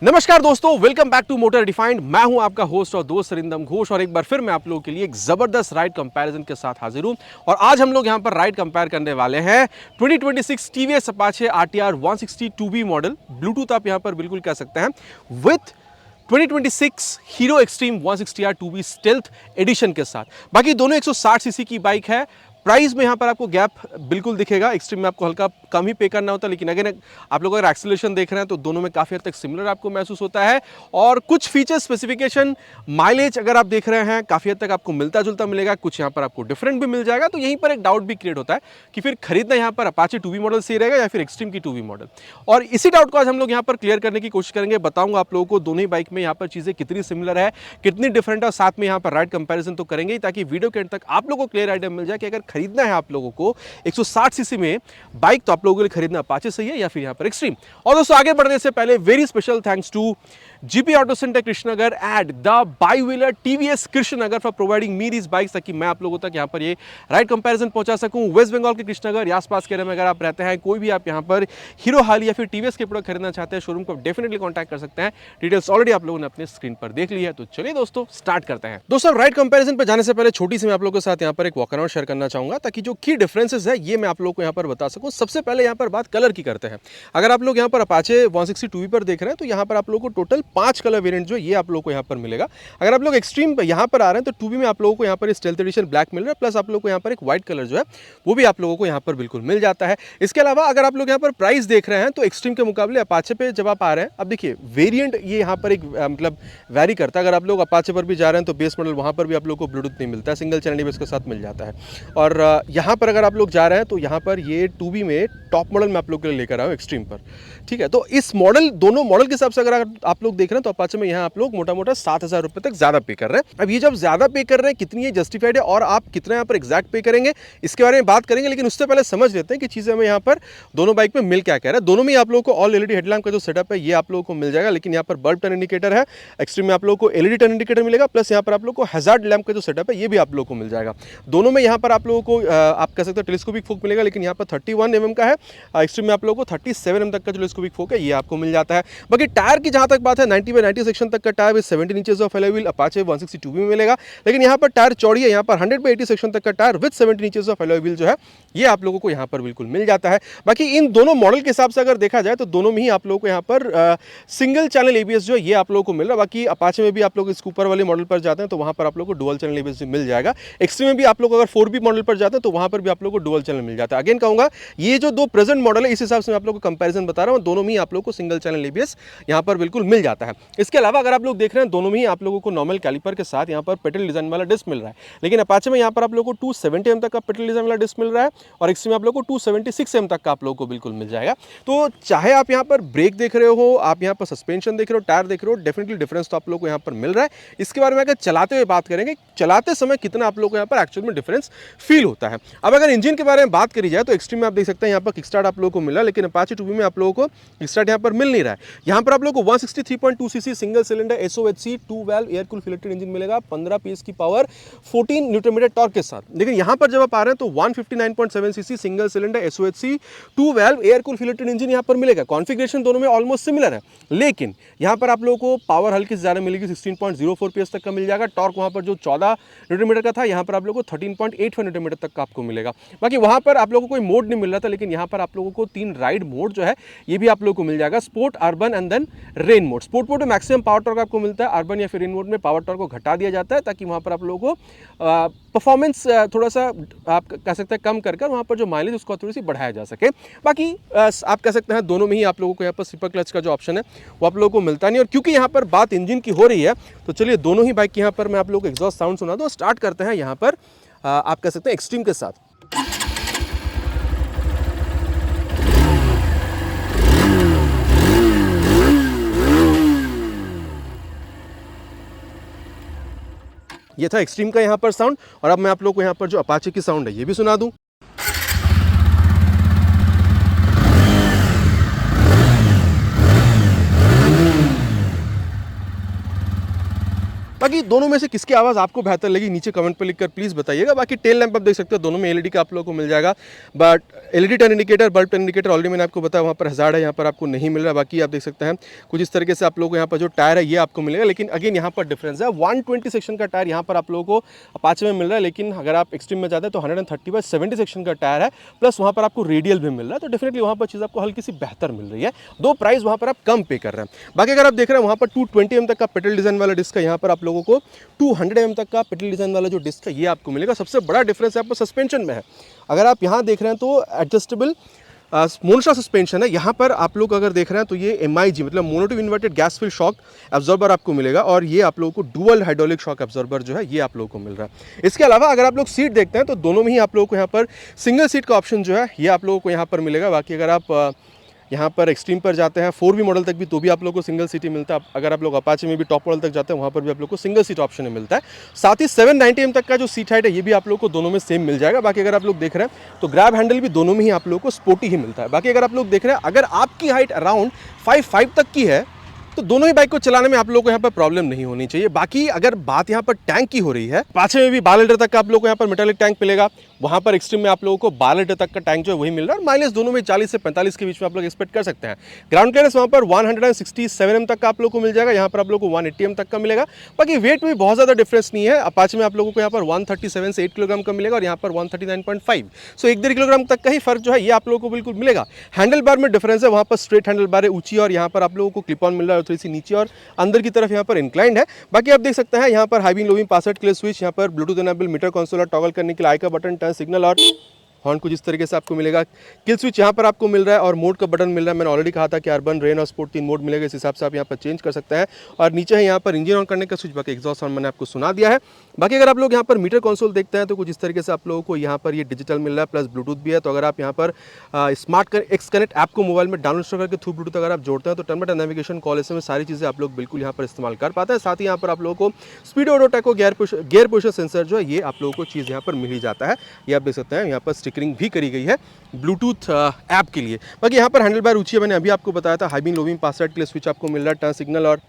नमस्कार दोस्तों, welcome back to Motor Defined. मैं हूं आपका होस्ट और दोस्त सरिंदम घोष और एक बार फिर मैं आप लोगों के लिए एक जबरदस्त राइड कंपैरिजन के साथ हाजिर हूं। और आज हम लोग यहां पर राइड कंपेयर करने वाले हैं 2026 TVS Apache RTR 160 2B model, Bluetooth आप यहां पर बिल्कुल कह सकते हैं, with 2026 Hero Xtreme 160R 2B stealth edition के साथ। बाकी दोनों 160 सीसी की बाइक है। प्राइस में यहाँ पर आपको गैप बिल्कुल दिखेगा, एक्सट्रीम में आपको हल्का कम ही पे करना होता है, लेकिन अगर आप लोग अगर एक्सीलरेशन देख रहे हैं तो दोनों में काफ़ी हद तक सिमिलर आपको महसूस होता है। और कुछ फीचर स्पेसिफिकेशन, माइलेज अगर आप देख रहे हैं काफ़ी हद तक आपको मिलता जुलता मिलेगा, कुछ यहाँ पर आपको डिफरेंट भी मिल जाएगा। तो यहीं पर एक डाउट भी क्रिएट होता है कि फिर खरीदना यहाँ पर अपाचे 2B मॉडल सही रहेगा या फिर एक्सट्रीम की 2B मॉडल। और इसी डाउट को आज हम लोग यहाँ पर क्लियर करने की कोशिश करेंगे। बताऊंगा आप लोगों को दोनों ही बाइक में यहाँ पर चीज़ें कितनी सिमिलर है, कितनी डिफरेंट है, और साथ में यहाँ पर राइड कंपैरिजन तो करेंगे ताकि वीडियो के एंड तक आप लोगों को क्लियर आइडिया मिल जाए कि अगर खरीदना है आप लोगों को 160 सीसी में बाइक तो आप लोगों के लिए खरीदना अपाचे सही है या फिर यहां पर एक्सट्रीम। और दोस्तों आगे बढ़ने से पहले very special thanks to GP auto centre Krishnanagar and the bi wheeler TVS Krishnanagar for providing me these bikes, ताकि मैं आप लोगों तक यहां पर ये राइड कंपैरिजन पहुंचा सकूं। वेस्ट बंगाल के कृष्णनगर या आसपास के एरिया में अगर आप रहते हैं, कोई भी आप यहां पर हीरो हाल या फिर टीवीएस के प्रोडक्ट खरीदना चाहते हैं, शोरूम को डेफिनेटली कॉन्टैक्ट कर सकते हैं। डिटेल्स ऑलरेडी आप लोगों ने अपने स्क्रीन पर देख ली है। तो चलिए दोस्तों स्टार्ट करते हैं। दोस्तों राइड कंपैरिजन पर जाने से पहले छोटी सी मैं आप लोगों के साथ यहां पर एक वॉक अराउंड शेयर करना चाहूंगा, ताकि जो की डिफरेंसेस है ये मैं आप लोगों को यहां पर बता सकूं। सबसे पहले यहां पर बात कलर की करते हैं। अगर आप लोग यहां पर अपाचे 160 2B पर देख रहे हैं तो यहां पर आप लोगों को टोटल 5 कलर वेरिएंट जो ये आप लोगों को यहां पर मिलेगा। अगर आप लोग एक्सट्रीम यहां पर आ रहे हैं तो 2B में आप लोगों को यहां पर स्टेल्थ एडिशन ब्लैक मिल रहा है, प्लस आप लोगों को यहां पर एक व्हाइट कलर जो है वो भी आप लोगों को यहां पर बिल्कुल मिल जाता है। इसके अलावा अगर आप लोग यहां पर प्राइस देख रहे हैं तो एक्सट्रीम के मुकाबले अपाचे पे जब आप आ रहे हैं, अब देखिए वेरिएंट ये यहां पर एक मतलब वैरी करता है। अगर आप लोग अपाचे पर भी जा रहे हैं तो बेस मॉडल वहां पर भी आप लोग को ब्लूटूथ नहीं मिलता है, सिंगल चैनल बेस के साथ मिल जाता है। और यहां पर अगर आप लोग जा रहे हैं तो यहां पर ये 2B में टॉप मॉडल में आप लोग के लिए लेकर आया हूं एक्सट्रीम पर, ठीक है। तो इस मॉडल दोनों मॉडल के हिसाब से अगर आप लोग देख रहे हैं तो अपाचे में यहाँ आप लोग मोटा मोटा 7,000 रुपए तक ज्यादा पे कर रहे हैं। अब ये जब ज्यादा पे कर रहे हैं, कितनी ये जस्टिफाइड है और आप कितना यहाँ पर एग्जैक्ट पे करेंगे इसके बारे में बात करेंगे, लेकिन उससे पहले समझ लेते हैं कि चीजें हमें यहाँ पर दोनों बाइक में मिल क्या कह रहा है। दोनों में आप लोगों को ऑल एलईडी हेडलैम्प का जो सेटअप है ये आप लोगों को मिल जाएगा, लेकिन यहाँ पर बल्ब टर्न इंडिकेटर है। एक्सट्रीम में आप लोगों को एलईडी टर्न इंडिकेटर मिलेगा, प्लस यहाँ पर आप लोगों को हैजार्ड लैंप का जो सेटअप है ये भी आप लोगों को मिल जाएगा। दोनों में यहाँ पर आप लोगों को आप कह सकते हैं टेलीस्कोपिक फोक मिलेगा, लेकिन यहाँ पर 31 mm का है। एक्सट्रीम में आप लोगों को 37 mm तक का जो टेलीस्कोपिक फोक है ये आपको मिल जाता है। बाकी टायर की जहां तक बात है 90/90 सेक्शन तक का tyre with 17 inches of alloy wheel Apache 160 2B में मिलेगा, लेकिन यहाँ पर टायर चौड़ी है। यहाँ पर 100/80 सेक्शन तक का tyre with 17 inches of alloy wheel जो है ये आप लोगों को यहाँ पर बिल्कुल मिल जाता है। बाकी इन दोनों मॉडल के हिसाब से अगर देखा जाए तो दोनों में ही आप लोगों को यहाँ पर सिंगल चैनल एबीएस जो है ये आप लोगों को मिल रहा है। बाकी अपाचे में भी आप लोग इस ऊपर वाले मॉडल पर जाते हैं तो वहाँ पर आप लोग को डुअल चैनल एबीएस मिल जाएगा। एक्सट्रीम में भी आप लोग अगर 4B मॉडल पर जाते हैं तो वहाँ पर भी आप लोग को डुअल चैनल मिल जाता है। अगेन कहूँगा ये जो दो प्रेजेंट मॉडल है इस हिसाब से मैं आप लोग को कंपैरिजन बता रहा हूँ, दोनों में ही आप लोग को सिंगल चैनल एबीएस यहाँ पर बिल्कुल मिल जाता है। इसके अलावा अगर आप लोग देख रहे हैं दोनों में ही आप लोगों को नॉर्मल कैलिपर के साथ यहाँ पर पेडल डिजाइन वाला डिस्क मिल रहा है, लेकिन अपाचे में यहाँ पर आप लोगों को 270 mm तक का पेडल डिजाइन वाला डिस्क मिल रहा है और एक्सट्रीम में आप लोगों को 276 mm तक का आप लोगों को बिल्कुल मिल जाएगा। तो चाहे आप यहाँ पर ब्रेक देख रहे हो, आप यहाँ पर सस्पेंशन देख रहे हो, टायर देख रहे हो, डेफिनेटली डिफरेंस तो आप लोग को यहाँ पर मिल रहा है। इसके बारे में अगर चलाते हुए बात करेंगे, चलाते समय कितना आप लोग को यहाँ पर एक्चुअल में डिफरेंस फील होता है। अब अगर इंजन के बारे में बात करी जाए तो एक्सट्रीम में आप देख सकते हैं यहाँ पर किकस्टार्ट आप लोगों को मिला, लेकिन अपाचे 2B में आप लोगों को किकस्टार्ट यहाँ पर मिल नहीं रहा है। यहाँ पर आप लोगों को 163.2 cc single cylinder SOHC 2 valve air cooled फिलेटेड इंजन मिलेगा, 15 PS की पावर, 14 न्यूटन मीटर टॉर्क के साथ। लेकिन यहाँ पर जब आप आ रहे हैं तो 159.7 cc single cylinder SOHC 2 valve air cooled फिलेटेड इंजन यहाँ पर मिलेगा। कॉन्फ़िगरेशन दोनों में ऑलमोस्ट सिमिलर है, लेकिन यहाँ पर आप लोगों को पावर हल्की से ज़्यादा मिलेगी, 16.04 PS तक का मिल जाएगा। टॉर्क वहाँ पर जो 14 न्यूटन मीटर का था यहाँ पर आप लोगों को 13.85 न्यूटन मीटर तक का आपको मिलेगा। बाकी वहाँ पर आप लोगों को कोई मोड नहीं मिल रहा था, लेकिन यहाँ पर आप लोगों को 3 राइड मोड जो है ये भी आप लोगों को मिल जाएगा, sport, urban and then rain mode. Sport mode में मैक्सिमम पावर टॉर्क आपको मिलता है, अर्बन या फिर रेन मोड में पावर टॉर्क को घटा दिया जाता है ताकि वहाँ पर आप लोगों को परफॉर्मेंस थोड़ा सा आप कह सकते हैं कम कर वहाँ पर जो माइलेज उसको थोड़ी सी बढ़ाया जा सके। बाकी आप कह सकते हैं दोनों में ही आप लोगों को यहाँ पर स्लिपर क्लच का जो ऑप्शन है वो आप लोगों को मिलता नहीं। और क्योंकि यहाँ पर बात इंजन की हो रही है तो चलिए दोनों ही बाइक के यहाँ पर मैं आप लोगों को एग्जॉस्ट साउंड सुना दूँ। स्टार्ट करते हैं यहाँ पर आप कह सकते हैं एक्सट्रीम के साथ। ये था एक्सट्रीम का यहाँ पर साउंड, और अब मैं आप लोगों को यहाँ पर जो अपाचे की साउंड है ये भी सुना दूं। बाकी दोनों में से किसकी आवाज़ आपको बेहतर लगी नीचे कमेंट पर लिखकर प्लीज़ बताइएगा। बाकी टेल लैंप आप देख सकते हो दोनों में एलईडी का आप लोगों को मिल जाएगा, but LED turn indicator, bulb turn indicator already मैंने आपको बताया वहाँ पर हज़ार्ड है, यहाँ पर आपको नहीं मिल रहा। बाकी आप देख सकते हैं कुछ इस तरीके से आप लोगों को यहाँ पर जो टायर है ये आपको मिलेगा, लेकिन अगेन यहाँ पर डिफरेंस है। 120 सेक्शन का टायर यहाँ पर आप लोगों को अपाचे में मिल रहा है, लेकिन अगर आप एक्सट्रीम में जाते हैं तो 130/70 सेक्शन का टायर है, प्लस वहाँ पर आपको रेडियल भी मिल रहा है। तो डेफिनेटली वहाँ पर चीज़ आपको हल्की सी बेहतर मिल रही है, दो प्राइस वहाँ पर आप कम पे कर रहे हैं। बाकी अगर आप देख रहे हैं वहाँ पर 220 mm तक का पेडल डिज़ाइन वाला डिस्क है, यहाँ पर आप लोगों को 200 mm तक का पेडल डिज़ाइन वाला जो डिस्क है ये आपको मिलेगा। सबसे बड़ा डिफरेंस आपको सस्पेंशन में है। अगर आप यहाँ देख रहे हैं तो एडजस्टेबल मोनोशॉक सस्पेंशन है, यहाँ पर आप लोग अगर देख रहे हैं तो ये MIG मतलब मोनोटिव inverted gas fill shock absorber आपको मिलेगा, और ये आप लोगों को डुअल हाइड्रोलिक शॉक एब्जॉर्बर जो है ये आप लोगों को मिल रहा है। इसके अलावा अगर आप लोग सीट देखते हैं तो दोनों में ही आप लोगों को यहाँ पर सिंगल सीट का ऑप्शन जो है ये आप लोगों को यहाँ पर मिलेगा। बाकी अगर आप यहाँ पर एक्सट्रीम पर जाते हैं 4V मॉडल तक भी तो भी आप लोगों को सिंगल सीट ही मिलता है। अगर आप लोग अपाचे में भी टॉप मॉडल तक जाते हैं वहाँ पर भी आप लोग को सिंगल सीट ऑप्शन मिलता है। साथ ही 790 mm तक का जो सीट हाइट है ये भी आप लोग को दोनों में सेम मिल जाएगा। बाकी अगर आप लोग देख रहे हैं तो ग्रैब हैंडल भी दोनों में ही आप लोग को स्पोर्टी ही मिलता है। बाकी अगर आप लोग देख रहे हैं अगर आपकी हाइट अराउंड 5'5" तक की है तो दोनों ही बाइक को चलाने में आप लोगों को यहाँ पर प्रॉब्लम नहीं होनी चाहिए। बाकी अगर बात यहाँ पर टैंक की हो रही है, पाछे में भी 12 लीटर तक का आप लोगों को यहाँ पर मेटालिक टैंक मिलेगा, वहाँ पर एक्सट्रीम में आप लोगों को 12 लीटर तक का टैंक जो है वही मिल रहा है, और माइलेज दोनों में 40 से 45 के बीच में आप लोग एक्सपेक्ट कर सकते हैं। ग्राउंड क्लियरेंस वहाँ पर 167 mm तक का आप लोग को मिल जाएगा, यहाँ पर आप लोग को 180 mm तक का मिलेगा। बाकी वेट में बहुत ज़्यादा डिफरेंस नहीं है, अपाचे में आप लोगों को यहाँ पर 137 से 8 किलोग्राम का मिलेगा और यहाँ पर 139.5, सो 1-1.5 किलोग्राम तक का ही फर्क जो है ये आप लोगों को बिल्कुल मिलेगा। हैंडल बार में डिफरेंस है, वहाँ पर स्ट्रेट हैंडल बार है ऊंची, और यहाँ पर आप लोगों को क्लिप ऑन मिल रहा है, थोड़ी सी नीचे और अंदर की तरफ यहाँ पर इंक्लाइंड है। बाकी आप देख सकते हैं यहाँ पर high beam low beam password clear switch, यहाँ पर Bluetooth enable meter console toggle करने के लिए आई का बटन, टर्न सिग्नल और हॉर्न कुछ इस तरीके से आपको मिलेगा। किल स्विच यहाँ पर आपको मिल रहा है और मोड का बटन मिल रहा है। मैंने ऑलरेडी कहा था कि अर्बन, रेन और स्पोर्ट 3 मोड मिलेगा, इस हिसाब से आप यहाँ पर चेंज कर सकते हैं। और नीचे है यहाँ पर इंजन ऑन करने का स्विच, बाकी एग्जॉस्ट ऑन मैंने आपको सुना दिया है। बाकी अगर आप लोग यहाँ पर मीटर कंसोल देखते हैं तो कुछ इस तरीके से आप लोगों को यहाँ पर ये डिजिटल मिल रहा है, प्लस ब्लूटूथ भी है। तो अगर आप यहाँ पर स्मार्ट एक्स कनेक्ट ऐप को मोबाइल में डाउनलोड करके थ्रू ब्लूटूथ अगर आप जोड़ते हैं तो turn by turn navigation, call, SMS सारी चीज़ें आप लोग बिल्कुल यहाँ पर इस्तेमाल कर पाते हैं। साथ ही यहाँ पर आप लोगों को speed auto tacho gear position sensor जो है ये आप लोगों को चीज़ यहाँ पर मिल ही जाता है। ये आप देख सकते हैं यहाँ पर स्टिकरिंग भी करी गई है ब्लूटूथ ऐप के लिए। बाकी यहाँ पर हैंडल बार ऊंची है, मैंने अभी आपको बताया था। High beam low beam password के लिए स्विच आपको मिल रहा है, टर्न सिग्नल और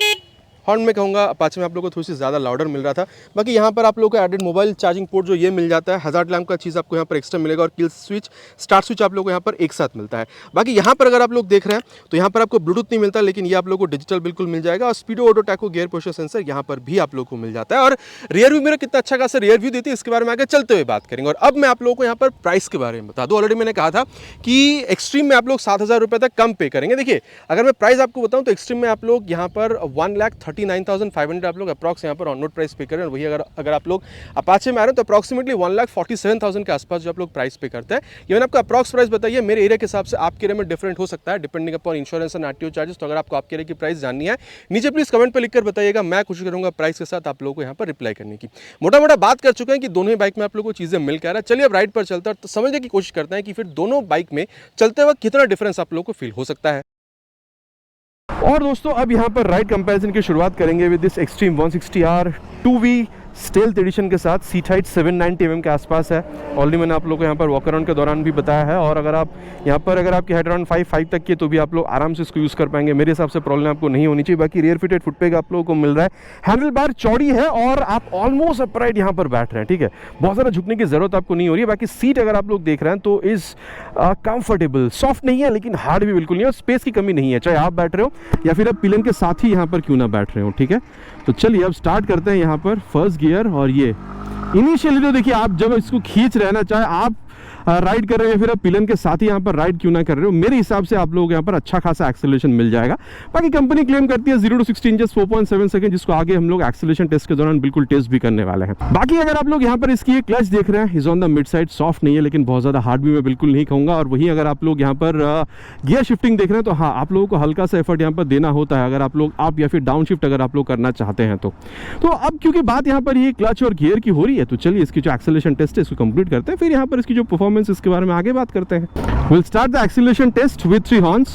हॉर्न में कहूँगा अपाचे में आप लोगों को थोड़ी सी ज़्यादा लाउडर मिल रहा था। बाकी यहाँ पर आप लोगों को एडेड मोबाइल चार्जिंग पोर्ट जो ये मिल जाता है, हज़ार्ड लैम्प का चीज़ आपको यहाँ पर एक्स्ट्रा मिलेगा, और किल स्विच, स्टार्ट स्विच आप लोगों को यहाँ पर एक साथ मिलता है। बाकी यहाँ पर अगर आप लोग देख रहे हैं तो यहाँ पर आपको ब्लूटूथ नहीं मिलता, लेकिन ये आप लोगों को डिजिटल बिल्कुल मिल जाएगा, और speedo auto tacho gear position sensor यहाँ पर भी आप लोगों को मिल जाता है। और रियर व्यू मेरा कितना अच्छा खासा रियर व्यू देती है, इसके बारे में आगे चलते हुए बात करेंगे। और अब मैं आप लोगों को यहाँ पर प्राइस के बारे में बता दूँ। ऑलरेडी मैंने कहा था कि एक्सट्रीम में आप लोग 7,000 रुपये तक कम पे करेंगे। देखिए अगर मैं प्राइस आपको बताऊँ तो एक्सट्रीम में आप लोग यहाँ पर 1,39,500 आप लोग अप्रॉक्स यहाँ पर ऑन रोड प्राइस पे करें, और वही अगर आप लोग अपाचे में आ रहे हैं तो अप्रॉक्सीमेटली 1,47,000 के आसपास जो आप लोग प्राइस पे करते हैं। ये मैंने आपको अप्रॉक्स प्राइस बताइए, मेरे एरिया के हिसाब से आपके एरिया में डिफरेंट हो सकता है depending upon insurance and RTO charges. तो अगर आपको आपके एरिया की प्राइस जाननी है नीचे प्लीज कमेंट पर लिखकर बताइएगा, मैं कोशिश करूंगा प्राइस के साथ आप लोगों को यहाँ पर रिप्लाई करने की। मोटा मोटा बात कर चुके हैं कि दोनों ही बाइक में आप लोगों को चीज़ें मिल के आ रहा है। चलिए अब राइड पर चलते हैं तो समझने की कोशिश करते हैं कि फिर दोनों बाइक में चलते वक्त कितना डिफरेंस आप लोगों को फील हो सकता है। और दोस्तों अब यहाँ पर राइड कंपैरिजन की शुरुआत करेंगे with this Xtreme 160R 2V stealth edition के साथ। सीट हाइट 790 mm के आसपास है, ऑलरेडी मैंने आप लोगों को यहाँ पर वॉक अराउंड के दौरान भी बताया है। और अगर आप यहाँ पर अगर आपकी हाइट अराउंड 5'5" तक की तो भी आप लोग आराम से इसको यूज़ कर पाएंगे, मेरे हिसाब से प्रॉब्लम आपको नहीं होनी चाहिए। बाकी रियर फिटेड फुटपैग आप लोगों को मिल रहा है, हैंडल बार चौड़ी है और आप ऑलमोस्ट अपराइट यहाँ पर बैठ रहे हैं, ठीक है, बहुत ज़्यादा झुकने की जरूरत आपको नहीं हो रही है। बाकी सीट अगर आप लोग देख रहे हैं तो इज़ कंफर्टेबल, सॉफ्ट नहीं है लेकिन हार्ड भी बिल्कुल नहीं है, और स्पेस की कमी नहीं है, चाहे आप बैठ रहे हो या फिर आप पिलियन के साथ ही यहाँ पर क्यों ना बैठ रहे हो, ठीक है। तो चलिए अब स्टार्ट करते हैं यहाँ पर फर्स्ट गियर। और ये इनिशियली तो देखिए आप जब इसको खींच रहे हैं ना, चाहे आप राइड कर रहे हैं फिर आप पिलन के साथ ही यहाँ पर राइड क्यों ना कर रहे हो, मेरे हिसाब से आप लोगों को यहाँ पर अच्छा खासा एक्सेलरेशन मिल जाएगा। बाकी कंपनी क्लेम करती है 0 to 60 इंचेस 4.7 सेकंड, जिसको आगे हम लोग एक्सेलरेशन टेस्ट के दौरान बिल्कुल टेस्ट भी करने वाले हैं। बाकी अगर आप लोग यहाँ पर इसकी ये क्लच देख रहे हैं, is on the mid side, soft नहीं है लेकिन बहुत ज़्यादा हार्ड भी मैं बिल्कुल नहीं कहूँगा। और वहीं अगर आप लोग यहाँ पर गियर शिफ्टिंग देख रहे हैं तो हाँ, आप लोगों को हल्का सा एफर्ट यहाँ पर देना होता है अगर आप लोग या फिर डाउन शिफ्ट अगर आप लोग करना चाहते हैं तो अब क्योंकि बात यहाँ पर ये क्लच और गियर की हो रही है तो चलिए इसकी जो एक्सेलरेशन टेस्ट है इसको कंप्लीट करते हैं, फिर यहाँ पर इसकी जो परफॉर्मेंस इसके बारे में आगे बात करते हैं। We'll start the acceleration test with 3 horns.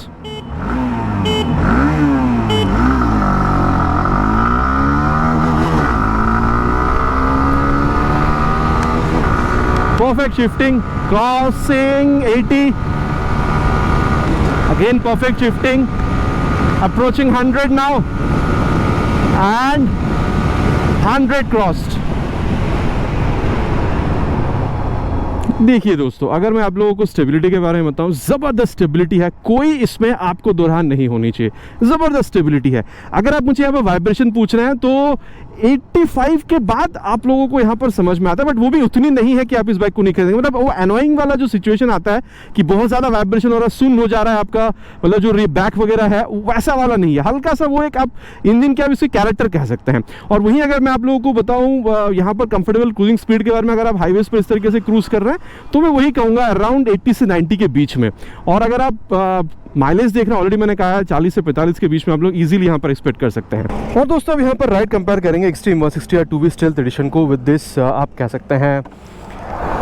Perfect shifting, crossing 80. Again perfect shifting, approaching 100 now, and 100 crossed. देखिए दोस्तों, अगर मैं आप लोगों को स्टेबिलिटी के बारे में बताऊं, ज़बरदस्त स्टेबिलिटी है, कोई इसमें आपको दोहरान नहीं होनी चाहिए, ज़बरदस्त स्टेबिलिटी है। अगर आप मुझे यहाँ पर वाइब्रेशन पूछ रहे हैं तो 85 के बाद आप लोगों को यहाँ पर समझ में आता है, बट वो भी उतनी नहीं है कि आप इस बाइक को नहीं खरीदेंगे। मतलब वो एनोइंग वाला जो सिचुएशन आता है कि बहुत ज़्यादा वाइब्रेशन हो रहा है, सुन हो जा रहा है आपका, मतलब जो बैक वगैरह है, वैसा वाला नहीं है। हल्का सा वो एक आप इंजन के आप इसके कैरेक्टर कह सकते हैं। और वहीं अगर मैं आप लोगों को बताऊँ यहाँ पर कंफर्टेबल क्रूजिंग स्पीड के बारे में, अगर आप हाईवेज पर इस तरीके से क्रूज कर रहे हैं तो मैं वही कहूँगा अराउंड 80 से 90 के बीच में। और अगर आप माइलेज देख रहे हैं, ऑलरेडी मैंने कहा है 40 से 45 के बीच में आप लोग इजीली यहाँ पर एक्सपेक्ट कर सकते हैं। और दोस्तों अब यहाँ पर राइड कंपेयर करेंगे एक्सट्रीम 160 या 2V स्टेल्थ एडिशन को विद दिस आप कह सकते हैं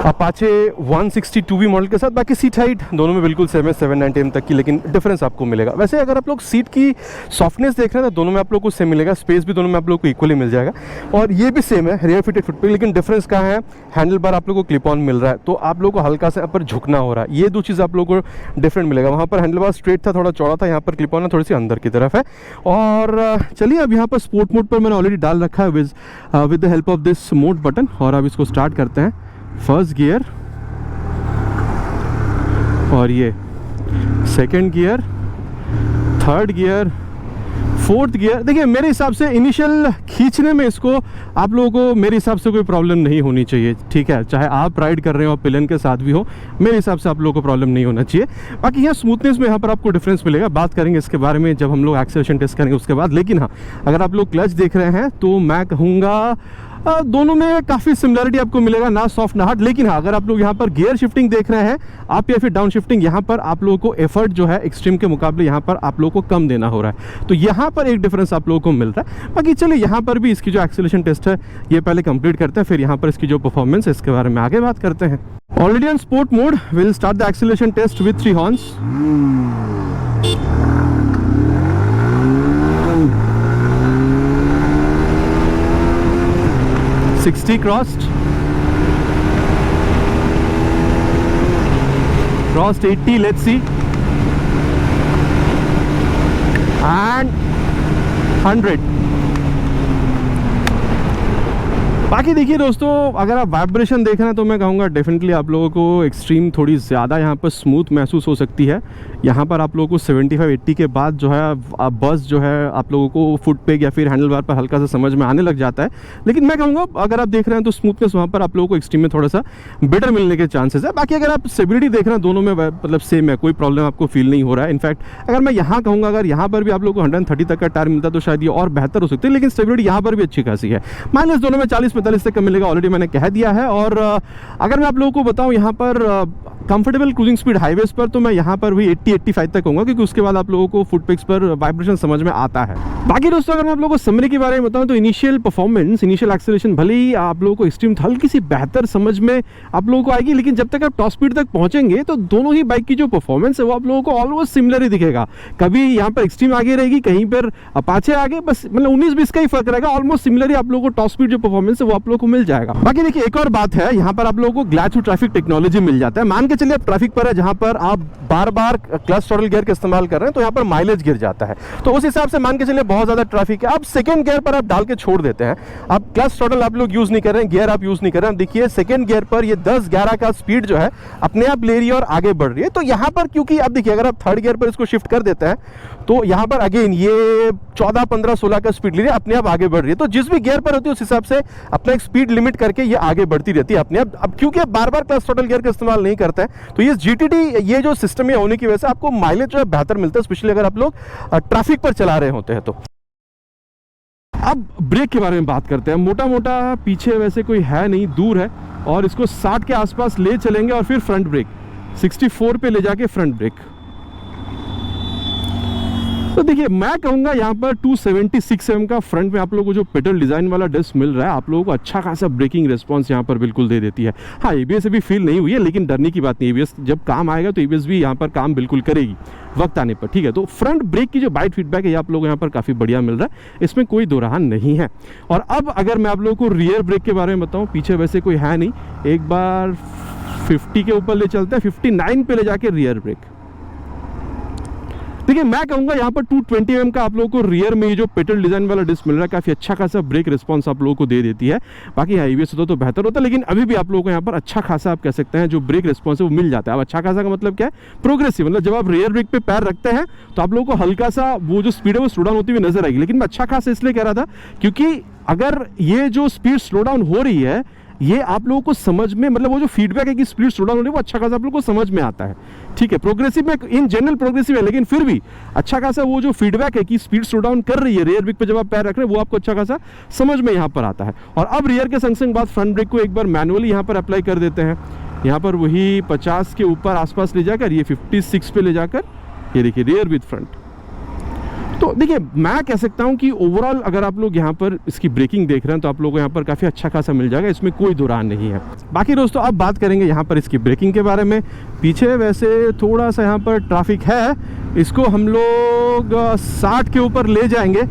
अपाचे 160 2V मॉडल के साथ। बाकी सीट हाइट दोनों में बिल्कुल सेम है 790 mm तक की, लेकिन डिफरेंस आपको मिलेगा। वैसे अगर आप लोग सीट की सॉफ्टनेस देख रहे हैं तो दोनों में आप लोग को सेम मिलेगा, स्पेस भी दोनों में आप लोग को इक्वली मिल जाएगा। और ये भी सेम है रियर फिटेड फुट पे, लेकिन डिफरेंस कहाँ है, हैंडल बार आप लोग को क्लिप ऑन मिल रहा है, तो आप लोग को हल्का सा ऊपर झुकना हो रहा है। ये दो चीज़ आप लोग को डिफरेंट मिलेगा। वहाँ पर हैंडल बार स्ट्रेट था, थोड़ा चौड़ा था, यहाँ पर क्लिप ऑन थोड़ी सी अंदर की तरफ है। और चलिए अब यहाँ पर स्पोर्ट मोड पर मैंने ऑलरेडी डाल रखा है with the help of this mode button, और अब इसको स्टार्ट करते हैं। फर्स्ट गियर, और ये second gear, third gear, fourth gear. देखिए मेरे हिसाब से इनिशियल खींचने में इसको आप लोगों को मेरे हिसाब से कोई प्रॉब्लम नहीं होनी चाहिए, ठीक है, चाहे आप राइड कर रहे हो पिलन के साथ भी हो, मेरे हिसाब से आप लोगों को प्रॉब्लम नहीं होना चाहिए। बाकी यहाँ स्मूथनेस में यहाँ पर आपको डिफरेंस मिलेगा, बात करेंगे इसके बारे में जब हम लोग एक्सेलरेशन टेस्ट करेंगे उसके बाद। लेकिन हाँ, अगर आप लोग क्लच देख रहे हैं तो मैं कहूँगा दोनों में काफ़ी सिमिलरिटी आपको मिलेगा, ना सॉफ्ट ना हार्ड। लेकिन हाँ, अगर आप लोग यहाँ पर गियर शिफ्टिंग देख रहे हैं आप या फिर डाउन शिफ्टिंग, यहाँ पर आप लोगों को एफर्ट जो है एक्सट्रीम के मुकाबले यहाँ पर आप लोगों को कम देना हो रहा है, तो यहाँ पर एक डिफरेंस आप लोगों को मिल रहा है। बाकी चलिए यहाँ पर भी इसकी जो एक्सेलरेशन टेस्ट है ये पहले कंप्लीट करते हैं, फिर यहाँ पर इसकी जो परफॉर्मेंस है इसके बारे में आगे बात करते हैं। Already on sport mode, will start the acceleration test with 3 horns. Sixty crossed, 80, let's see, and 100। बाकी देखिए दोस्तों, अगर आप वाइब्रेशन देख रहे हैं तो मैं कहूँगा डेफिनेटली आप लोगों को एक्सट्रीम थोड़ी ज़्यादा यहाँ पर स्मूथ महसूस हो सकती है। यहाँ पर आप लोगों को 75-80 के बाद जो है बस जो है आप लोगों को फुट पे या फिर हैंडल बार पर हल्का सा समझ में आने लग जाता है। लेकिन मैं कहूँगा अगर आप देख रहे हैं तो स्मूथनेस वहाँ पर आप लोगों को एक्सट्रीम में थोड़ा सा बेटर मिलने के चांसेस है। बाकी अगर आप स्टेबिलिटी देख रहे हैं दोनों में मतलब सेम है, कोई प्रॉब्लम आपको फील नहीं हो रहा है। इनफैक्ट अगर मैं यहाँ कहूँगा अगर यहाँ पर भी आप लोगों को 130 तक का टायर मिलता तो शायद ये और बेहतर हो सकती है, लेकिन स्टेबिलिटी यहाँ पर भी अच्छी खासी है। माइलेज दोनों में 40-45 तक का मिलेगा, ऑलरेडी मैंने कह दिया है। और अगर मैं आप लोगों को बताऊं यहाँ पर कंफर्टेबल क्रूजिंग स्पीड हाईवेज पर, तो मैं यहाँ पर भी 80-85 तक कहूँगा, क्योंकि उसके बाद आप लोगों को फुट पिक्स पर वाइब्रेशन समझ में आता है। बाकी दोस्तों अगर मैं आप लोगों को समरी के बारे में बताऊं तो इनिशियल परफॉर्मेंस, इनिशियल एक्सेलरेशन भले ही आप लोगों को एक्सट्रीम हल्की सी बेहतर समझ में आप लोगों को आएगी, लेकिन जब तक आप टॉप स्पीड तक पहुंचेंगे तो दोनों ही बाइक की जो परफॉर्मेंस है वो आप लोगों को ऑलमोस्ट सिमिलर ही दिखेगा। कभी यहाँ पर एक्सट्रीम आगे रहेगी, कहीं पर अपाचे आगे, बस मतलब 19-20 का ही फर्क रहेगा। ऑलमोस्ट सिमिलर ही आप लोगों को टॉप स्पीड जो परफॉर्मेंस है वो आप लोगों को मिल जाएगा। बाकी देखिए एक और बात है, यहाँ पर आप लोगों को ग्लाइड थ्रू ट्रैफिक टेक्नोलॉजी मिल जाता है। मान के चलिए आप ट्रैफिक पर है जहाँ पर आप बार बार क्लच थ्रॉटल गियर का इस्तेमाल कर रहे हैं, तो यहाँ पर माइलेज गिर जाता है। तो उस हिसाब से मान के चलिए बहुत ज्यादा ट्रैफिक है, आप सेकंड गियर पर आप डाल के छोड़ देते हैं, आप क्लच थ्रॉटल आप लोग यूज नहीं कर रहे हैं, गियर आप यूज नहीं कर रहे हैं। देखिए सेकंड गियर पर ये 10-11 का स्पीड जो है अपने आप ले रही है और आगे बढ़ रही है। तो यहाँ पर क्योंकि आप देखिए अगर आप थर्ड गियर पर इसको शिफ्ट कर देते हैं तो यहाँ पर अगेन ये 14, 15, 16 का स्पीड ले रही है, अपने आप आगे बढ़ रही है। तो जिस भी गियर पर होती है उस हिसाब से अपना एक स्पीड लिमिट करके ये आगे बढ़ती रहती है अपने आप। अब क्योंकि आप बार बार क्लच थ्रॉटल गियर का इस्तेमाल नहीं करते हैं, तो ये GTD ये जो सिस्टम है होने की वजह से आपको माइलेज जो है बेहतर मिलता है, स्पेशली अगर आप लोग ट्रैफिक पर चला रहे होते हैं तो। अब ब्रेक के बारे में बात करते हैं। मोटा मोटा पीछे वैसे कोई है नहीं, दूर है, और इसको 60 के आसपास ले चलेंगे और फिर फ्रंट ब्रेक 64 पे ले जाके फ्रंट ब्रेक। तो देखिए मैं कहूँगा यहाँ पर 276 mm का फ्रंट में आप लोगों को जो पेडल डिज़ाइन वाला डिस्क मिल रहा है, आप लोगों को अच्छा खासा ब्रेकिंग रिस्पांस यहाँ पर बिल्कुल दे देती है। हाँ ABS अभी फील नहीं हुई है, लेकिन डरने की बात नहीं, ABS जब काम आएगा तो ABS भी यहाँ पर काम बिल्कुल करेगी वक्त आने पर, ठीक है। तो फ्रंट ब्रेक की जो बाइट फीडबैक है ये आप लोगों को यहाँ पर काफ़ी बढ़िया मिल रहा है, इसमें कोई दो राह नहीं है। और अब अगर मैं आप लोगों को रियर ब्रेक के बारे में बताऊँ, पीछे वैसे कोई है नहीं, एक बार 50 के ऊपर ले चलते हैं, 59 पे ले जाके रियर ब्रेक। देखिए मैं कहूँगा यहाँ पर 220 mm का आप लोगों को रियर में जो पेटल डिज़ाइन वाला डिस्क मिल रहा है, काफ़ी अच्छा खासा ब्रेक रिस्पॉन्स आप लोगों को दे देती है। बाकी हाईवे से तो बेहतर होता है, लेकिन अभी भी आप लोगों को यहाँ पर अच्छा खासा आप कह सकते हैं जो ब्रेक रिस्पॉन्स है वो मिल जाता है। अब अच्छा खासा का मतलब क्या है, प्रोग्रेसिव, मतलब जब आप रियर ब्रेक पे पैर रखते हैं तो आप लोगों को हल्का सा वो जो स्पीड है वो स्लो डाउन होती हुई नजर आएगी। लेकिन मैं अच्छा खासा इसलिए कह रहा था क्योंकि अगर ये जो स्पीड स्लो डाउन हो रही है ये आप लोगों को समझ में, मतलब वो जो फीडबैक है कि स्पीड स्लो डाउन हो रही है वो अच्छा खासा आप लोगों को समझ में आता है। ठीक है, प्रोग्रेसिव में इन जनरल प्रोग्रेसिव है, लेकिन फिर भी अच्छा खासा वो जो फीडबैक है कि स्पीड स्लो डाउन कर रही है रियर ब्रेक पे जब आप पैर रख रहे हैं वो आपको अच्छा खासा समझ में यहाँ पर आता है। और अब रियर के संग संग बाद फ्रंट ब्रेक को एक बार मैनुअली यहाँ पर अप्लाई कर देते हैं। यहाँ पर वही 50 के ऊपर आसपास ले जाकर ये 56 पे ले जाकर ये देखिए रियर विद फ्रंट। तो देखिए मैं कह सकता हूं कि ओवरऑल अगर आप लोग यहाँ पर इसकी ब्रेकिंग देख रहे हैं तो आप लोगों को यहाँ पर काफ़ी अच्छा खासा मिल जाएगा, इसमें कोई दो राय नहीं है। बाकी दोस्तों अब बात करेंगे यहाँ पर इसकी ब्रेकिंग के बारे में। पीछे वैसे थोड़ा सा यहाँ पर ट्रैफिक है, इसको हम लोग 60 के ऊपर ले जाएंगे,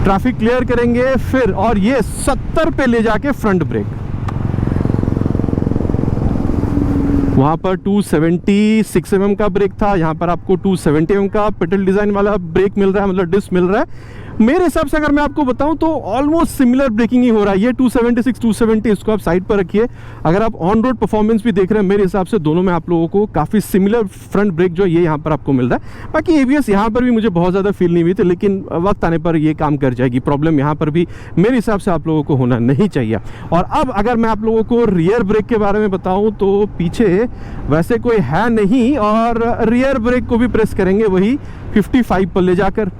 ट्रैफिक क्लियर करेंगे फिर, और ये 70 पे ले जाके फ्रंट ब्रेक। वहाँ पर 276 mm का ब्रेक था, यहाँ पर आपको 270 mm का पेटल डिज़ाइन वाला ब्रेक मिल रहा है, मतलब डिस्क मिल रहा है। मेरे हिसाब से अगर मैं आपको बताऊं तो ऑलमोस्ट सिमिलर ब्रेकिंग ही हो रहा है। ये 276 270 इसको आप साइड पर रखिए। अगर आप ऑन रोड परफॉर्मेंस भी देख रहे हैं मेरे हिसाब से दोनों में आप लोगों को काफ़ी सिमिलर फ्रंट ब्रेक जो ये यहाँ पर आपको मिल रहा है। बाकी एबीएस यहाँ पर भी मुझे बहुत ज़्यादा फील नहीं हुई थी, लेकिन वक्त आने पर ये काम कर जाएगी। प्रॉब्लम यहाँ पर भी मेरे हिसाब से आप लोगों को होना नहीं चाहिए। और अब अगर मैं आप लोगों को रियर ब्रेक के बारे में बताऊँ तो पीछे वैसे कोई है नहीं, और रियर ब्रेक को भी प्रेस करेंगे वही 55 पर ले जाकर।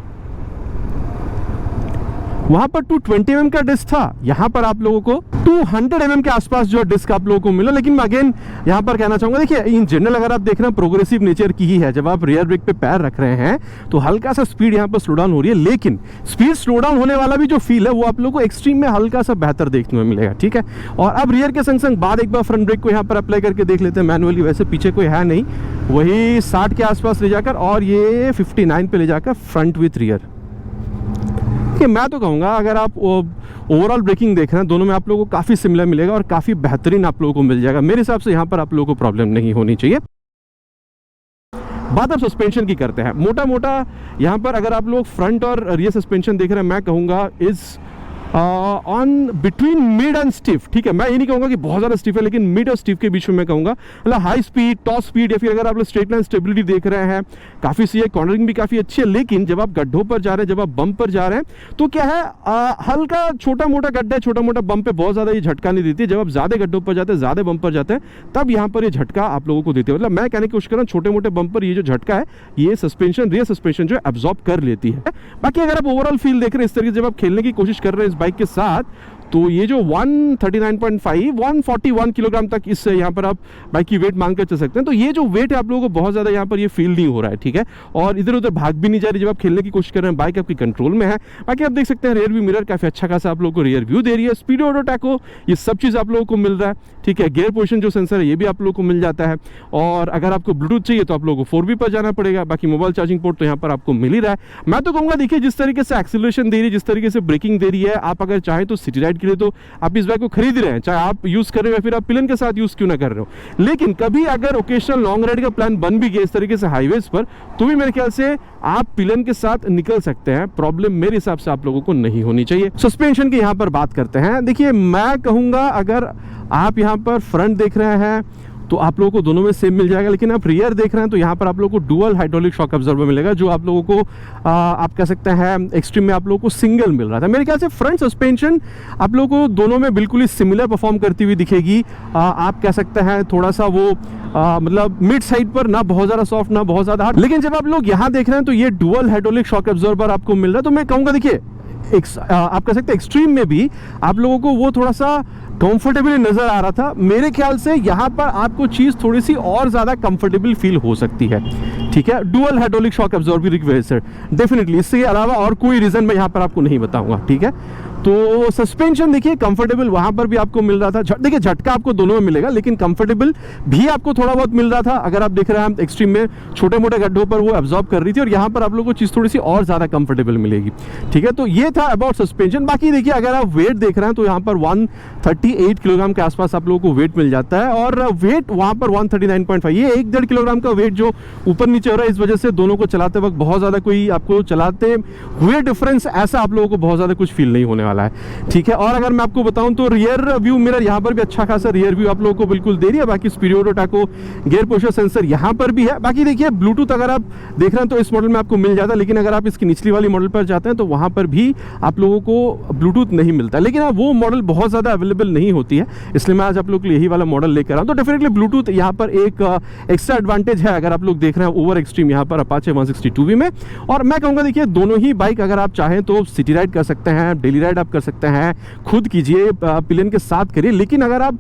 वहां पर 220 mm का डिस्क था, यहां पर आप लोगों को 200 mm के आसपास जो डिस्क आप लोगों को मिला। लेकिन मैं अगेन यहां पर कहना चाहूंगा, देखिए इन जनरल अगर आप देख रहे हैं प्रोग्रेसिव नेचर की ही है। जब आप रियर ब्रेक पे पैर रख रहे हैं तो हल्का सा स्पीड यहां पर स्लो डाउन हो रही है, लेकिन स्पीड स्लो डाउन होने वाला भी जो फील है वो आप लोगों को एक्सट्रीम में हल्का सा बेहतर देखने में मिलेगा। ठीक है, और अब रियर के संग संग बाद एक बार फ्रंट ब्रेक को यहाँ पर अप्लाई करके देख लेते हैं मैनुअली। वैसे पीछे कोई है नहीं, वही 60 के आसपास ले जाकर और ये 59 पे ले जाकर फ्रंट विथ रियर। मैं तो कहूँगा अगर आप ओवरऑल ब्रेकिंग देख रहे हैं दोनों में आप लोगों को काफ़ी सिमिलर मिलेगा और काफ़ी बेहतरीन आप लोगों को मिल जाएगा। मेरे हिसाब से यहाँ पर आप लोगों को प्रॉब्लम नहीं होनी चाहिए। बात अब सस्पेंशन की करते हैं। मोटा मोटा यहाँ पर अगर आप लोग फ्रंट और रियर सस्पेंशन देख रहे हैं, मैं कहूँगा is on between mid and stiff. ठीक है, मैं ये नहीं कहूँगा कि बहुत ज़्यादा स्टिफ है, लेकिन मिड और स्टिफ के बीच में मैं कहूँगा। मतलब हाई स्पीड, टॉप स्पीड, या फिर अगर आप लोग स्ट्रेट लाइन स्टेबिलिटी देख रहे हैं काफ़ी सही है, कॉर्नरिंग भी काफ़ी अच्छी है। लेकिन जब आप गड्ढों पर जा रहे हैं, जब आप बम्प पर जा रहे हैं तो क्या है, हल्का छोटा मोटा गड्ढा, छोटा मोटा बम्प पे बहुत ज़्यादा ये झटका नहीं देती है। जब आप ज़्यादा गड्ढों पर जाते हैं, ज़्यादा बम्प पर जाते हैं, तब यहाँ पर ये झटका आप लोगों को देते हैं। मतलब मैं कहने की कोशिश कर रहा हूँ छोटे मोटे बम्प पर ये जो झटका है ये सस्पेंशन, रियर सस्पेंशन जो है एब्जॉर्ब कर लेती है। बाकी अगर आप ओवरऑल फील देख रहे हैं इस तरीके से, जब आप खेलने की कोशिश कर रहे हैं इस बाइक के साथ, तो ये जो 139.5 141 किलोग्राम तक इस यहाँ पर आप बाइक की वेट मांग कर चल सकते हैं। तो ये जो वेट है आप लोगों को बहुत ज़्यादा यहाँ पर ये फील नहीं हो रहा है। ठीक है, और इधर उधर भाग भी नहीं जा रही। जब आप खेलने की कोशिश कर रहे हैं बाइक आपकी कंट्रोल में है। बाकी आप देख सकते हैं रियर व्यू मिरर काफ़ी अच्छा खासा आप लोगों को रियर व्यू दे रही है। स्पीडो ऑटो टैको ये सब चीज़ आप लोगों को मिल रहा है। ठीक है, गियर पोजिशन जो सेंसर है ये भी आप लोगों को मिल जाता है। और अगर आपको ब्लूटूथ चाहिए तो आप लोगों को 4V पर जाना पड़ेगा। बाकी मोबाइल चार्जिंग पोर्ट तो यहाँ पर आपको मिल ही रहा है। मैं तो कहूँगा देखिए जिस तरीके से एक्सीलरेशन दे रही है, जिस तरीके से ब्रेकिंग दे रही है, आप अगर चाहें तो सिटी राइड के लिए तो आप इस बाइक को खरीद रहे हैं, चाहे आप यूज कर रहे हो या फिर आप पिलन के साथ यूज क्यों ना कर रहे हो। लेकिन कभी अगर ओकेशनल लॉन्ग राइड का प्लान बन भी गया इस तरीके से हाईवेज पर, तो भी मेरे ख्याल से आप पिलन के साथ निकल सकते हैं। प्रॉब्लम मेरे हिसाब से आप लोगों को नहीं होनी चाहिए। सस्पेंशन की यहाँ पर बात करते हैं। देखिए मैं कहूँगा अगर आप यहाँ पर फ्रंट देख रहे हैं तो आप लोगों को दोनों में सेम मिल जाएगा। लेकिन आप रियर देख रहे हैं तो यहाँ पर आप लोगों को डुअल हाइड्रोलिक शॉक अब्जॉर्बर मिलेगा, जो आप लोगों को आप कह सकते हैं एक्सट्रीम में आप लोगों को सिंगल मिल रहा था। मेरे ख्याल से फ्रंट सस्पेंशन आप लोगों को दोनों में बिल्कुल ही सिमिलर परफॉर्म करती हुई दिखेगी। आप कह सकते हैं थोड़ा सा वो मतलब मिड साइड पर, ना बहुत ज़्यादा सॉफ्ट ना बहुत ज़्यादा हार्ड। लेकिन जब आप लोग यहाँ देख रहे हैं तो ये डुअल हाइड्रोलिक शॉक अब्जॉर्बर आपको मिल रहा है। तो मैं कहूँगा देखिए आप कह सकते हैं एक्सट्रीम में भी आप लोगों को वो थोड़ा सा कंफर्टेबल नजर आ रहा था। मेरे ख्याल से यहाँ पर आपको चीज थोड़ी सी और ज्यादा कंफर्टेबल फील हो सकती है। ठीक है, डुअल हाइड्रोलिक शॉक अब्जॉर्बर की वजह से डेफिनेटली, इसके अलावा और कोई रीजन मैं यहाँ पर आपको नहीं बताऊंगा। ठीक है, तो सस्पेंशन देखिए कंफर्टेबल वहां पर भी आपको मिल रहा था। देखिए झटका आपको दोनों में मिलेगा, लेकिन कंफर्टेबल भी आपको थोड़ा बहुत मिल रहा था। अगर आप देख रहे हैं एक्सट्रीम में छोटे मोटे गड्ढों पर वो एब्जॉर्ब कर रही थी, और यहाँ पर आप लोगों को चीज़ थोड़ी सी और ज़्यादा कंफर्टेबल मिलेगी। ठीक है, तो ये था अबाउट सस्पेंशन। बाकी देखिए अगर आप वेट देख रहे हैं तो यहाँ पर 138 किलोग्राम के आसपास आप लोगों को वेट मिल जाता है, और वेट वहाँ पर 139.5, ये 1-1.5 किलोग्राम का वेट जो ऊपर नीचे हो रहा है, इस वजह से दोनों को चलाते वक्त बहुत ज़्यादा कोई आपको चलाते हुए डिफरेंस ऐसा आप लोगों को बहुत ज़्यादा कुछ फील नहीं होने वाला है। ठीक है, और अगर मैं आपको बताऊं तो रियर व्यू मिरर यहाँ पर भी अच्छा खासा रियर व्यू आप लोगों को बिल्कुल दे रही है। बाकी स्पीरियो टाको गियर पोस्चर सेंसर यहाँ पर भी है। बाकी देखिए ब्लूटूथ अगर आप देख रहे हैं तो इस मॉडल में आपको मिल जाता है, लेकिन अगर आप इसकी निचली वाली मॉडल पर जाते हैं तो वहाँ पर भी आप लोगों को ब्लूटूथ नहीं मिलता। लेकिन वो मॉडल बहुत ज़्यादा अवेलेबल नहीं होती है, इसलिए मैं आज आप लोग के लिए यही वाला मॉडल लेकर आऊँ। तो डेफिनेटली ब्लूटूथ यहाँ पर एक एक्स्ट्रा एडवांटेज है अगर आप लोग देख रहे हैं ओवर एक्सट्रीम यहाँ पर अपाचे 160 में। और मैं कहूँगा देखिए दोनों ही बाइक अगर आप चाहें तो सिटी राइड कर सकते हैं, डेली राइड आप कर सकते हैं, खुद कीजिए, पिलियन के साथ करिए। लेकिन अगर आप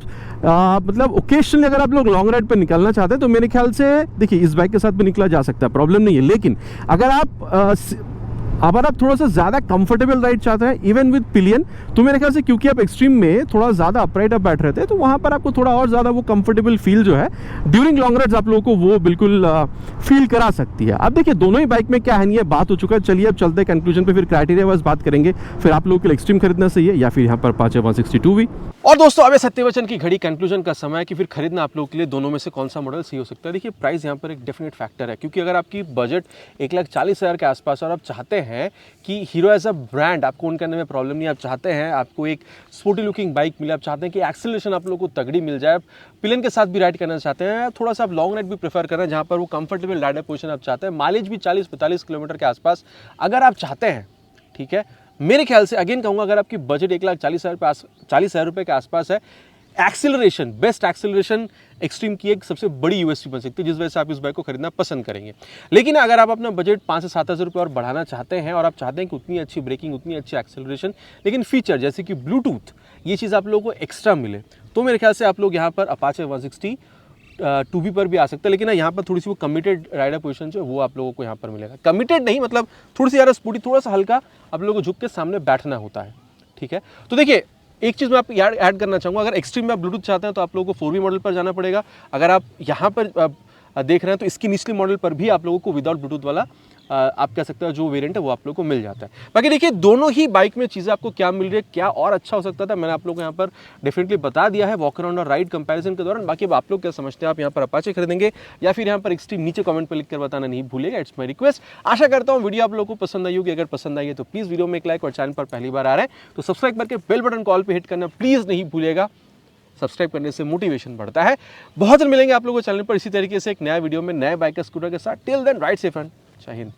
मतलब ओकेशनली अगर आप लोग लॉन्ग राइड पर निकलना चाहते हैं तो मेरे ख्याल से देखिए इस बाइक के साथ भी निकला जा सकता है, प्रॉब्लम नहीं है। लेकिन अगर आप थोड़ा सा ज़्यादा कंफर्टेबल राइड चाहते हैं इवन विद पिलियन, तो मेरे ख्याल से क्योंकि आप एक्सट्रीम में थोड़ा ज़्यादा अपराइट आप बैठ रहे थे, तो वहाँ पर आपको थोड़ा और ज़्यादा वो कंफर्टेबल फील जो है ड्यूरिंग लॉन्ग राइड्स आप लोगों को वो बिल्कुल फील करा सकती है। अब देखिए दोनों ही बाइक में क्या है, ये बात हो चुका है। चलिए अब चलते हैं कंक्लूजन पे, फिर क्राइटेरिया वाइज बात करेंगे, फिर आप लोगों के लिए एक्सट्रीम खरीदना सही है या फिर यहाँ पर अपाचे 160 भी। और दोस्तों अब सत्यवचन की घड़ी कंक्लूजन का समय है कि फिर खरीदना आप लोगों के लिए दोनों में से कौन सा मॉडल सही हो सकता है। देखिए प्राइस यहाँ पर एक डेफिनेट फैक्टर है, क्योंकि अगर आपकी बजट 1,40,000 के आसपास और आप चाहते हैं कि हीरो एज अ ब्रांड आपको ओन करने में प्रॉब्लम नहीं, आप चाहते हैं आपको एक स्पोर्टी लुकिंग बाइक मिले, आप चाहते हैं कि एक्सेलरेशन आप लोगों को तगड़ी मिल जाए, पिलियन के साथ भी राइड करना चाहते हैं, थोड़ा सा आप लॉन्ग राइड भी प्रेफर कर रहे हैं जहाँ पर वो कंफर्टेबल राइडर पोजिशन आप चाहते हैं, माइलेज भी 40-45 किलोमीटर के आसपास अगर आप चाहते हैं, ठीक है, मेरे ख्याल से अगेन कहूँगा अगर आपकी बजट 1,40,000 रुपये के आसपास है, एक्सेलरेशन, बेस्ट एक्सेलरेशन एक्सट्रीम की एक सबसे बड़ी यूएसपी बन सकती है, जिस वजह से आप इस बाइक को खरीदना पसंद करेंगे। लेकिन अगर आप अपना बजट 5 से 7 हज़ार रुपये और बढ़ाना चाहते हैं और आप चाहते हैं कि उतनी अच्छी ब्रेकिंग, उतनी अच्छी एक्सेलरेशन, लेकिन फीचर जैसे कि ब्लूटूथ, ये चीज़ आप लोगों को एक्स्ट्रा मिले, तो मेरे ख्याल से आप लोग यहाँ पर अपाचे 160 2B पर भी आ सकता है। लेकिन यहाँ पर थोड़ी सी वो कमिटेड राइडर पोजीशन जो वो आप लोगों को यहाँ पर मिलेगा। कमिटेड नहीं मतलब थोड़ी सी यार स्पूटी, थोड़ा सा हल्का आप लोगों को झुक के सामने बैठना होता है। ठीक है, तो देखिए एक चीज़ मैं आप यार ऐड करना चाहूँगा, अगर एक्सट्रीम में आप ब्लूटूथ चाहते हैं तो आप लोगों को 4B मॉडल पर जाना पड़ेगा। अगर आप यहाँ पर देख रहे हैं तो इसकी निचली मॉडल पर भी आप लोगों को विदाउट ब्लूटूथ वाला आप कह सकते हैं जो वेरिएंट है वो आप लोगों को मिल जाता है। बाकी देखिए दोनों ही बाइक में चीज़ें आपको क्या मिल रही है, क्या और अच्छा हो सकता था, मैंने आप लोगों को यहाँ पर डेफिनेटली बता दिया है वॉक अराउंड और राइड कंपैरिजन के दौरान। बाकी अब आप लोग क्या समझते हैं, आप यहाँ पर अपाचे खरीदेंगे या फिर यहाँ पर एक्सट्रीम, नीचे कमेंट पर लिख कर बताना नहीं भूलेगा, इट्स माई रिक्वेस्ट। आशा करता हूँ वीडियो आप लोगों को पसंद आई होगी। अगर पसंद आई है तो प्लीज़ वीडियो में एक लाइक, और चैनल पर पहली बार आ रहे हैं तो सब्सक्राइब करके बेल बटन कॉल पर हिट करना प्लीज़ नहीं भूलिएगा। सब्सक्राइब करने से मोटिवेशन बढ़ता है। बहुत जल्द मिलेंगे आप लोगों को चैनल पर इसी तरीके से एक नया वीडियो में नए बाइक स्कूटर के साथ। Till then ride safe and जय हिंद।